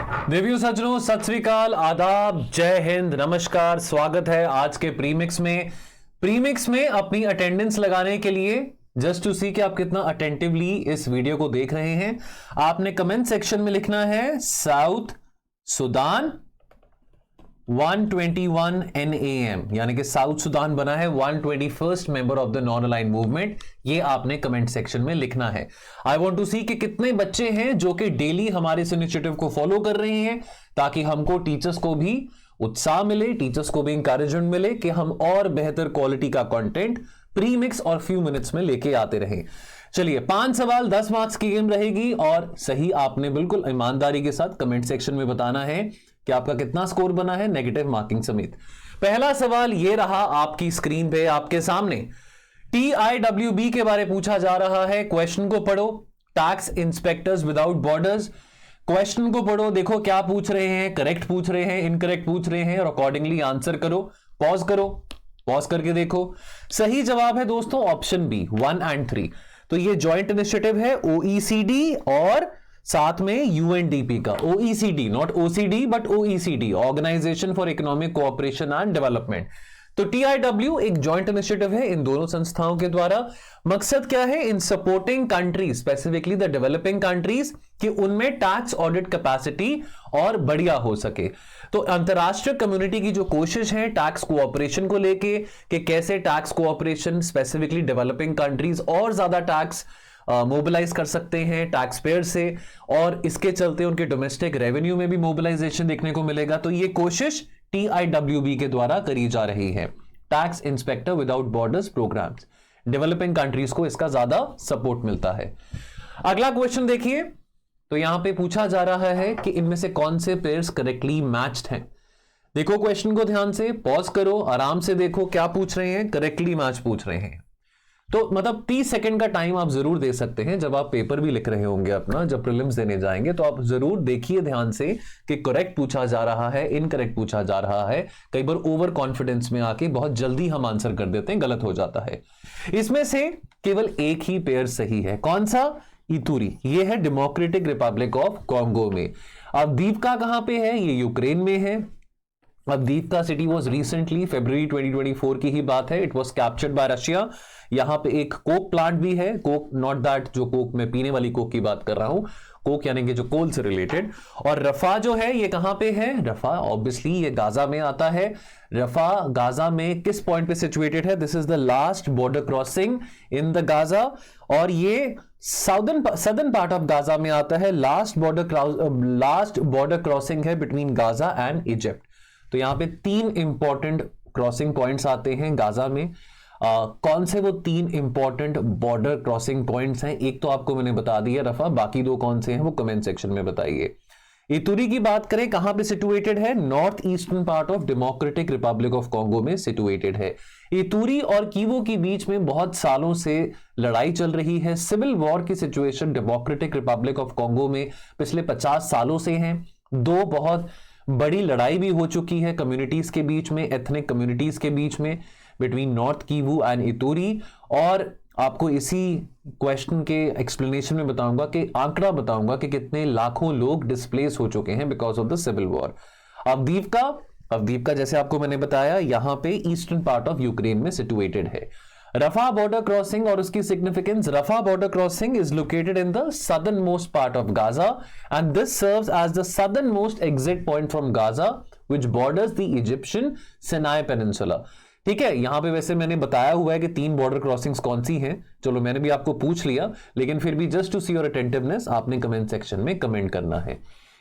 देवियों सज्जनों, सत श्री अकाल, आदाब, जय हिंद, नमस्कार। स्वागत है आज के प्रीमिक्स में। प्रीमिक्स में अपनी अटेंडेंस लगाने के लिए जस्ट टू सी कि आप कितना अटेंटिवली इस वीडियो को देख रहे हैं, आपने कमेंट सेक्शन में लिखना है साउथ सुदान 121 NAM, यानी कि साउथ सुदान बना है 121st member of the non align movement. ये आपने कमेंट सेक्शन में लिखना है। आई वांट टू सी कि कितने बच्चे हैं जो कि डेली हमारे इस इनिशिएटिव को फॉलो कर रहे हैं, ताकि हमको टीचर्स को भी उत्साह मिले, टीचर्स को भी इंकरेजमेंट मिले कि हम और बेहतर क्वालिटी का कंटेंट प्रीमिक्स और फ्यू मिनट्स में लेके आते रहें। चलिए, 5 सवाल 10 मार्क्स की गेम रहेगी और सही आपने बिल्कुल ईमानदारी के साथ कमेंट सेक्शन में बताना है कि आपका कितना स्कोर बना है, नेगेटिव मार्किंग समेत। पहला सवाल ये रहा आपकी स्क्रीन पे आपके सामने। TIWB के बारे में पूछा जा रहा है। क्वेश्चन को पढ़ो, tax inspectors without borders. Question को पढ़ो, देखो क्या पूछ रहे हैं, करेक्ट पूछ रहे हैं, इनकरेक्ट पूछ रहे हैं और अकॉर्डिंगली आंसर करो। पॉज करके देखो। सही जवाब है दोस्तों ऑप्शन बी 1 और 3। तो ये जॉइंट इनिशिएटिव है OECD और साथ में UNDP का। OECD, not OCD but OECD, organization for economic cooperation and development. तो TIW एक जॉइंट इनिशिएटिव है इन दोनों संस्थाओं के द्वारा। मकसद क्या है? In supporting countries, specifically the developing countries, कि उनमें टैक्स ऑडिट कैपेसिटी और बढ़िया हो सके। तो अंतरराष्ट्रीय कम्युनिटी की जो कोशिश है टैक्स कोऑपरेशन को लेके कि कैसे tax cooperation specifically developing countries और ज्यादा टैक्स मोबिलाइज कर सकते हैं टैक्स पेयर से, और इसके चलते उनके डोमेस्टिक रेवेन्यू में भी मोबिलाइजेशन देखने को मिलेगा। तो ये कोशिश TIWB के द्वारा करी जा रही है, tax inspector without borders programs. Developing countries को इसका ज्यादा सपोर्ट मिलता है। अगला क्वेश्चन देखिए, तो यहां पे पूछा जा रहा है कि इनमें से कौन से पेयर्स करेक्टली मैच्ड हैं। देखो क्वेश्चन को ध्यान से, पॉज करो, आराम से देखो क्या पूछ रहे हैं, करेक्टली मैच पूछ रहे हैं। तो मतलब 30 सेकंड का टाइम आप जरूर दे सकते हैं जब आप पेपर भी लिख रहे होंगे अपना, जब प्रीलिम्स देने जाएंगे तो आप जरूर देखिए ध्यान से कि करेक्ट पूछा जा रहा है, इनकरेक्ट पूछा जा रहा है। कई बार ओवर कॉन्फिडेंस में आके बहुत जल्दी हम आंसर कर देते हैं, गलत हो जाता है। इसमें से केवल एक ही पेयर सही है। कौन सा? इतूरी। ये है डेमोक्रेटिक रिपब्लिक ऑफ कॉन्गो में। अब दीपका कहां पे है? ये यूक्रेन में है। अब दीपका सिटी वॉज रिसेंटली फरवरी 2024 की ही बात है, it was captured by Russia. यहां पे एक कोक प्लांट भी है, कोक नॉट दैट जो कोक में पीने वाली कोक की बात कर रहा हूं, कोक यानी कि जो कोल से रिलेटेड। और रफा जो है ये कहां पे है? रफा ऑब्वियसली ये गाजा में आता है। रफा गाजा में किस पॉइंट पे सिचुएटेड है? This is the last border crossing in the Gaza, और ये सदर्न पार्ट ऑफ गाजा में आता है। लास्ट बॉर्डर क्रॉसिंग है बिटवीन गाजा एंड इजिप्ट। तो यहां पे 3 इंपॉर्टेंट क्रॉसिंग पॉइंट्स आते हैं गाजा में। कौन से वो 3 इंपॉर्टेंट बॉर्डर क्रॉसिंग पॉइंट्स हैं? एक तो आपको मैंने बता दिया रफा, बाकी 2 कौन से हैं वो कमेंट सेक्शन में बताइए। इतूरी की बात करें, कहां पे सिचुएटेड है? North eastern part of democratic Republic of Congo में सिचुएटेड है। इतूरी और कीवो के बीच में बहुत सालों से लड़ाई चल रही है। सिविल वॉर की situation democratic Republic of Congo में पिछले 50 सालों से है। 2 बहुत बड़ी लड़ाई भी हो चुकी है कम्युनिटीज के बीच में, एथनिक कम्युनिटीज के बीच में, बिटवीन नॉर्थ कीवू एंड इतूरी। और आपको इसी क्वेश्चन के एक्सप्लेनेशन में बताऊंगा कि आंकड़ा बताऊंगा कि कितने लाखों लोग डिस्प्लेस हो चुके हैं because of the civil war. अवदीपका जैसे आपको मैंने बताया यहां पे ईस्टर्न पार्ट ऑफ यूक्रेन में सिचुएटेड है। रफा बॉर्डर क्रॉसिंग और उसकी significance, Rafah border crossing is located in the southern most part of Gaza and this serves as the southern most exit point from Gaza which borders the Egyptian Sinai peninsula. ठीक है, यहां पे वैसे मैंने बताया हुआ है कि 3 बॉर्डर क्रॉसिंग्स कौन सी हैं, चलो मैंने भी आपको पूछ लिया, लेकिन फिर भी just to see your attentiveness आपने कमेंट सेक्शन में कमेंट करना है।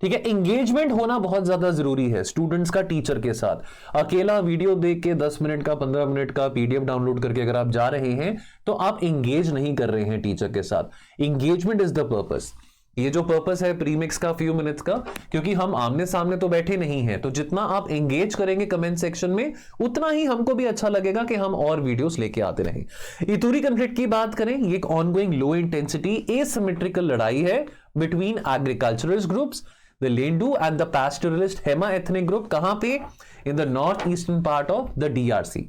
ठीक है, एंगेजमेंट होना बहुत ज्यादा जरूरी है स्टूडेंट्स का टीचर के साथ। अकेला वीडियो देख के 10 मिनट का 15 मिनट का PDF डाउनलोड करके अगर आप जा रहे हैं तो आप एंगेज नहीं कर रहे हैं टीचर के साथ। Engagement is the purpose. ये जो पर्पस है प्रीमिक्स का फ्यू मिनट्स का, क्योंकि हम आमने सामने तो बैठे नहीं हैं, तो जितना आप एंगेज करेंगे कमेंट सेक्शन में उतना ही हमको भी अच्छा लगेगा कि हम और वीडियोस लेके आते रहें। इतूरी कॉन्फ्लिक्ट की बात करें, ये एक ऑनगोइंग लो इंटेंसिटी एसिमेट्रिकल लड़ाई है between agriculturalist groups the Lendu and the pastoralist Hema ethnic group. कहां पे? In the north eastern part of the DRC।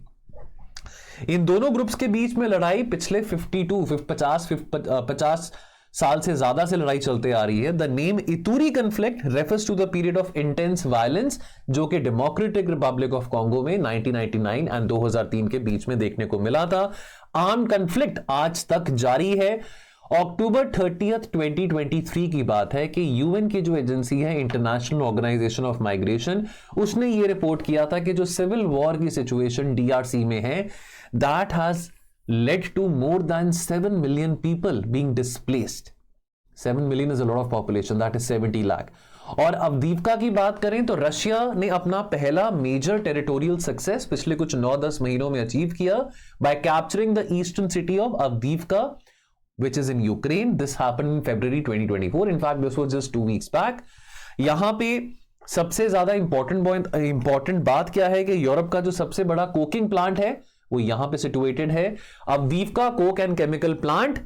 इन दोनों ग्रुप्स के बीच में लड़ाई पिछले 50 साल से ज्यादा से लड़ाई चलते आ रही है। The name Ituri conflict refers to the period of intense violence जो कि डेमोक्रेटिक रिपब्लिक ऑफ कॉन्गो में 1999 एंड 2003 के बीच में देखने को मिला था। आर्म कन्फ्लिक्ट आज तक जारी है। अक्टूबर 30, 2023 की बात है कि यूएन की जो एजेंसी है इंटरनेशनल ऑर्गेनाइजेशन ऑफ माइग्रेशन, उसने ये रिपोर्ट किया था कि जो सिविल वॉर की सिचुएशन डीआरसी में है, that has led to more than 7 million people being displaced. 7 million is a lot of population, that is 70 lakh. और अवदीवका की बात करें तो रशिया ने अपना पहला मेजर टेरिटोरियल सक्सेस पिछले कुछ 9-10 महीनों में अचीव किया by capturing the eastern city of Avdiivka, which is in Ukraine. This happened in February 2024. In fact, this was just 2 weeks back. यहां पे सबसे ज्यादा इंपॉर्टेंट बात क्या है कि यूरोप का जो सबसे बड़ा कोकिंग प्लांट है वो यहां पे सिचुएटेड है, Avdiivka Coke and chemical plant.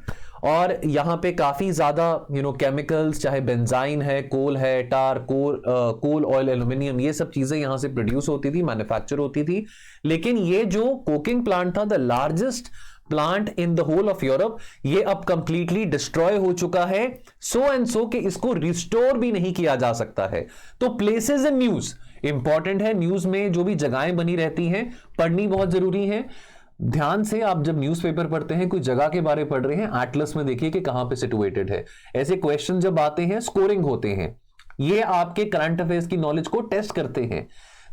और यहां पे काफी ज्यादा केमिकल्स, चाहे बेंजाइन है, कोल है, टार, कोल ऑयल, एल्यूमिनियम, ये सब चीजें यहां से प्रोड्यूस होती थी, मैन्युफैक्चर होती थी। लेकिन ये जो कोकिंग प्लांट था, the largest plant in the whole of Europe, ये अब कंप्लीटली डिस्ट्रॉय हो चुका है, सो एंड सो कि इसको रिस्टोर भी नहीं किया जा सकता है। तो प्लेसेस इन न्यूज इंपॉर्टेंट है। न्यूज में जो भी जगहें बनी रहती हैं पढ़नी बहुत जरूरी है। ध्यान से आप जब न्यूज़पेपर पढ़ते हैं, कोई जगह के बारे पढ़ रहे हैं, एटलस में देखिए कि कहां पे सिचुएटेड है। ऐसे क्वेश्चन जब आते हैं, स्कोरिंग होते हैं, ये आपके करंट अफेयर्स की नॉलेज को टेस्ट करते हैं।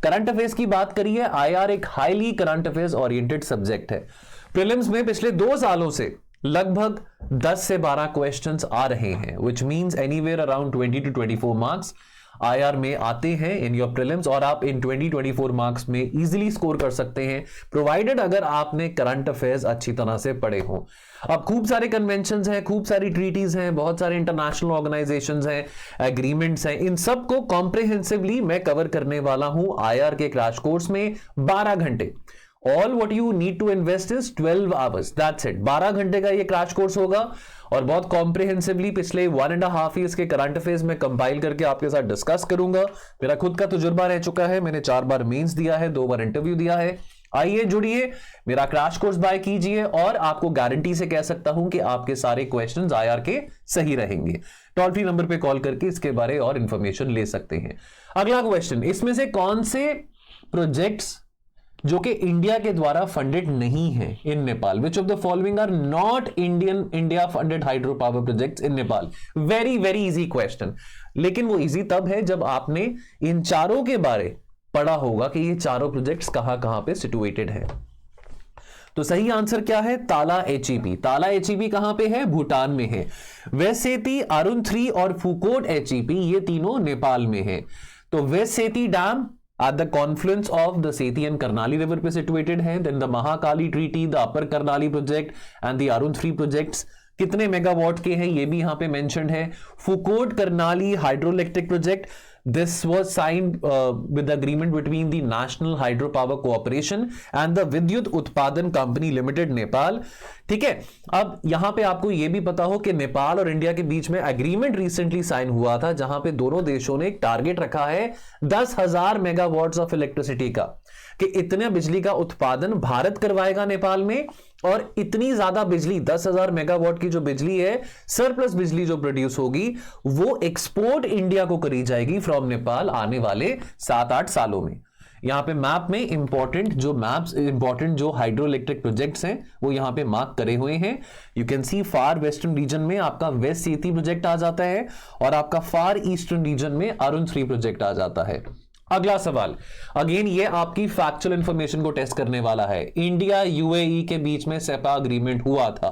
करंट अफेयर्स की बात करिए, आईआर एक highly current affairs oriented subject है। प्रीलिम्स में पिछले 2 सालों से लगभग 10 से 12 क्वेश्चंस आ रहे हैं, which means anywhere around 20 to 24 marks IR में आते हैं इन योर प्रीलिम्स, और आप इन 20-24 मार्क्स में इजीली स्कोर कर सकते हैं, प्रोवाइडेड अगर आपने करंट अफेयर्स अच्छी तरह से पढ़े हों। अब खूब सारे कन्वेंशंस हैं, खूब सारी ट्रीटीज हैं, बहुत सारे इंटरनेशनल ऑर्गेनाइजेशंस हैं, एग्रीमेंट्स हैं, इन सब को कॉम्प्रिहेंसिवली मैं कवर करने वाला हूं आईआर के क्रैश कोर्स में 12 घंटे। All what you need to invest is 12 hours. That's it. 12 घंटे का ये क्रैश कोर्स होगा और बहुत कॉम्प्रिहेंसिवली पिछले 1.5 ईयर्स के करंट अफेयर्स में कंपाइल करके आपके साथ डिस्कस करूंगा। मेरा खुद का तजुर्बा रह चुका है, मैंने 4 बार मेंस दिया है, 2 बार इंटरव्यू दिया है। आइए जुड़िए, मेरा क्रैश कोर्स बाय कीजिए और आपको गारंटी से कह सकता हूं कि आपके सारे क्वेश्चंस आईआर के सही रहेंगे। टोल फ्री नंबर पे कॉल करके इसके बारे और इंफॉर्मेशन ले सकते हैं। अगला क्वेश्चन, इसमें से कौन से प्रोजेक्ट्स जो कि इंडिया के द्वारा फंडेड नहीं है in Nepal, which of the following are not India funded hydro power projects in Nepal? Very very easy question, लेकिन वो इजी तब है जब आपने इन चारों के बारे पढ़ा होगा कि ये चारों प्रोजेक्ट्स कहां कहां पे सिचुएटेड है। तो सही आंसर क्या है? ताला एचईपी। ताला एचईपी कहां पे है? भूटान में है। वेस्ट सेती, अरुण 3 और फूकोट एचईपी ये तीनों नेपाल में है। तो वेस्ट सेती dam at the confluence of the Sethi and Karnali river पे situated है। then the Mahakali treaty, the upper Karnali project and the Arun 3 projects कितने मेगावाट के हैं ये भी यहां पे मेंशन्ड है। Phukot Karnali hydroelectric project, this was signed with agreement between the national hydro power cooperation and the Vidyut Utpadan company limited Nepal. ठीक है, अब यहां पे आपको यह भी पता हो कि नेपाल और इंडिया के बीच में एग्रीमेंट रिसेंटली साइन हुआ था जहां पे दोनों देशों ने एक टारगेट रखा है 10,000 मेगावाट्स ऑफ इलेक्ट्रिसिटी का, कि इतने बिजली का उत्पादन भारत करवाएगा नेपाल में, और इतनी ज्यादा बिजली 10,000 मेगावाट की जो बिजली है, सरप्लस बिजली जो प्रोड्यूस होगी वो एक्सपोर्ट इंडिया को करी जाएगी फ्रॉम नेपाल आने वाले 7-8 सालों में। यहां पे मैप में इंपॉर्टेंट जो हाइड्रो इलेक्ट्रिक प्रोजेक्ट्स हैं वो यहां पे मार्क करे हुए हैं। You can see far western region में आपका वेस्ट सेती प्रोजेक्ट आ जाता है और आपका फार ईस्टर्न रीजन में अरुण 3 प्रोजेक्ट आ जाता है। अगला सवाल, अगेन ये आपकी फैक्चुअल इंफॉर्मेशन को टेस्ट करने वाला है। इंडिया यूएई के बीच में सेपा अग्रीमेंट हुआ था,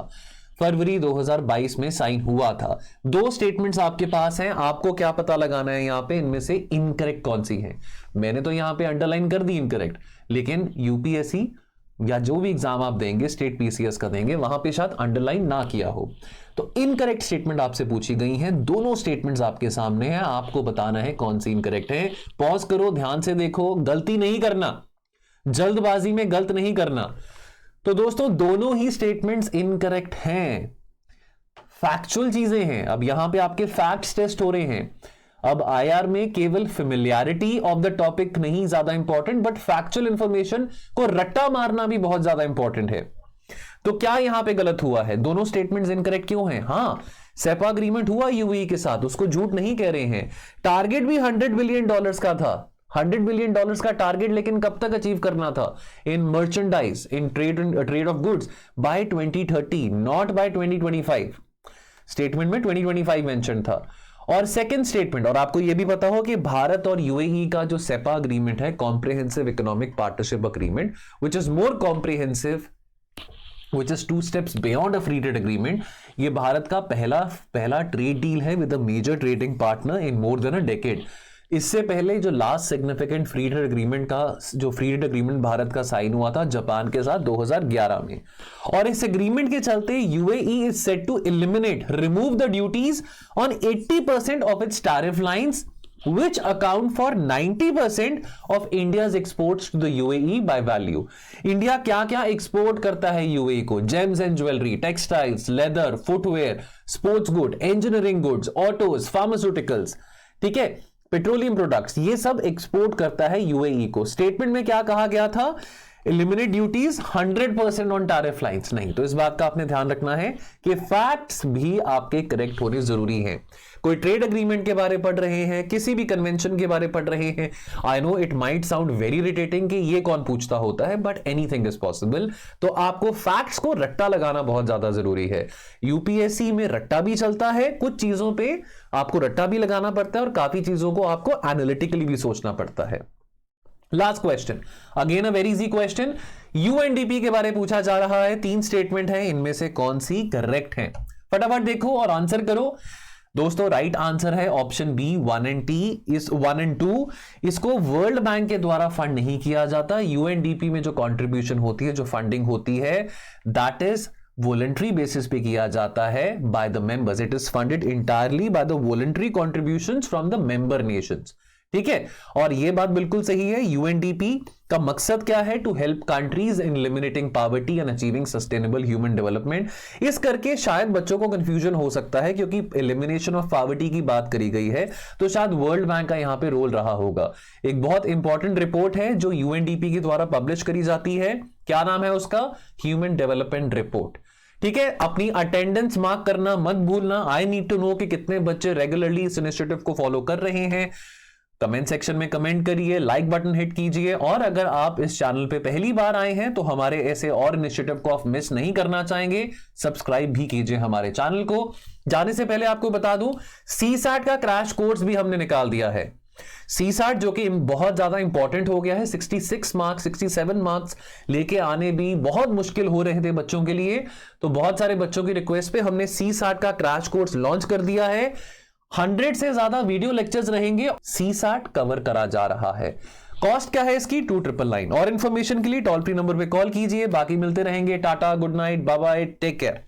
फरवरी 2022 में साइन हुआ था। 2 स्टेटमेंट्स आपके पास हैं, आपको क्या पता लगाना है यहां पे इनमें से इनकरेक्ट कौन सी है। मैंने तो यहां पे अंडरलाइन कर दी इनकरेक्ट, लेकिन यूपीएससी या जो भी एग्जाम आप देंगे स्टेट पीसीएस का देंगे वहां पे शायद अंडरलाइन ना किया हो। तो इनकरेक्ट स्टेटमेंट आपसे पूछी गई हैं, दोनों स्टेटमेंट्स आपके सामने हैं, आपको बताना है कौन सी इनकरेक्ट है। पॉज करो, ध्यान से देखो, गलती नहीं करना, जल्दबाजी में गलत नहीं करना। तो दोस्तों दोनों ही स्टेटमेंट्स इनकरेक्ट हैं, फैक्चुअल चीजें हैं। अब यहां पे आपके फैक्ट्स टेस्ट हो रहे हैं। अब आईआर में केवल फेमिलियरिटी ऑफ द टॉपिक नहीं ज्यादा इंपॉर्टेंट, बट फैक्चुअल इंफॉर्मेशन को रट्टा मारना भी बहुत ज्यादा इंपॉर्टेंट है। तो क्या यहां पे गलत हुआ है? दोनों स्टेटमेंट्स इनकरेक्ट क्यों हैं? हाँ, सेपा अग्रीमेंट हुआ यूएई के साथ, उसको झूठ नहीं कह रहे हैं। टारगेट भी $100 बिलियन का था, $100 बिलियन का टारगेट, लेकिन कब तक अचीव करना था? In merchandise, in trade of goods by 2030, not by 2025। Statement में 2025 मेंशन था। और सेकंड स्टेटमेंट, और आपको यह भी पता हो कि भारत और यूएई का जो सेपा अग्रीमेंट है, comprehensive economic partnership agreement, which is more comprehensive, which is 2 steps beyond a free trade agreement, ये भारत का पहला ट्रेड डील है with a major trading partner in more than a decade. इससे पहले जो last significant free trade agreement का जो free trade agreement Bharat का साइन हुआ था जापान के साथ 2011 में, और इस एग्रीमेंट के चलते UAE is set to eliminate, remove the duties on 80% of its tariff lines which account for 90% of India's exports to the UAE by value. India क्या क्या एक्सपोर्ट करता है यूएई को? James and jewellery, textiles, leather, footwear, sports good, engineering goods, autos, pharmaceuticals, ठीक है, petroleum products, ये सब export करता है यूएई को। स्टेटमेंट में क्या कहा गया था? Eliminate duties 100% on tariff lines, नहीं। तो इस बात का आपने ध्यान रखना है कि फैक्ट्स भी आपके करेक्ट होने जरूरी हैं। कोई ट्रेड एग्रीमेंट के बारे पढ़ रहे हैं, किसी भी कन्वेंशन के बारे पढ़ रहे हैं, I know it might sound very irritating कि ये कौन पूछता होता है, बट एनीथिंग इज पॉसिबल। तो आपको फैक्ट्स को रट्टा लगाना बहुत ज्यादा जरूरी है। यूपीएससी में रट्टा भी चलता है, कुछ चीजों पे आपको रट्टा भी लगाना पड़ता है, और काफी चीजों को आपको एनालिटिकली भी सोचना पड़ता है। Last question, again a very easy question, UNDP के बारे में पूछा जा रहा है। 3 स्टेटमेंट है, इनमें से कौन सी करेक्ट है? फटाफट देखो और आंसर करो। दोस्तों राइट आंसर है ऑप्शन बी, 1 एंड 2। इसको वर्ल्ड बैंक के द्वारा फंड नहीं किया जाता। यूएनडीपी में जो कंट्रीब्यूशन होती है, जो फंडिंग होती है, दैट इज वॉलंटरी बेसिस पे किया जाता है by the members. It is funded entirely by the voluntary contributions from the member Nations, ठीक है। और यह बात बिल्कुल सही है। यूएनडीपी का मकसद क्या है? To help countries in eliminating poverty and achieving sustainable human development. इस करके शायद बच्चों को कंफ्यूजन हो सकता है, क्योंकि एलिमिनेशन ऑफ पॉवर्टी की बात करी गई है, तो शायद वर्ल्ड बैंक का यहां पे रोल रहा होगा। एक बहुत इंपॉर्टेंट रिपोर्ट है जो यूएनडीपी के द्वारा पब्लिश करी जाती है, क्या नाम है उसका? ह्यूमन डेवलपमेंट रिपोर्ट, ठीक है। अपनी अटेंडेंस मार्क करना मत भूलना। आई नीड टू नो कि कितने बच्चे रेगुलरली इस इनिशिएटिव को फॉलो कर रहे हैं। कमेंट सेक्शन में कमेंट करिए, लाइक बटन हिट कीजिए, और अगर आप इस चैनल पे पहली बार आए हैं तो हमारे ऐसे और इनिशिएटिव को आप मिस नहीं करना चाहेंगे, सब्सक्राइब भी कीजिए हमारे चैनल को। जाने से पहले आपको बता दूं, सीसैट का क्रैश कोर्स भी हमने निकाल दिया है। सीसैट जो कि बहुत ज्यादा इंपॉर्टेंट हो गया है, 66 मार्क्स 67 मार्क्स लेके आने भी बहुत मुश्किल हो रहे थे बच्चों के लिए। तो बहुत सारे बच्चों की रिक्वेस्ट पे हमने सीसैट का क्रैश कोर्स लॉन्च कर दिया है। 100 से ज्यादा वीडियो लेक्चर्स रहेंगे, सीसैट कवर करा जा रहा है। कॉस्ट क्या है इसकी? 2999। और इंफॉर्मेशन के लिए टोल फ्री नंबर पे कॉल कीजिए। बाकी मिलते रहेंगे। Tata, good night, bye bye, take care.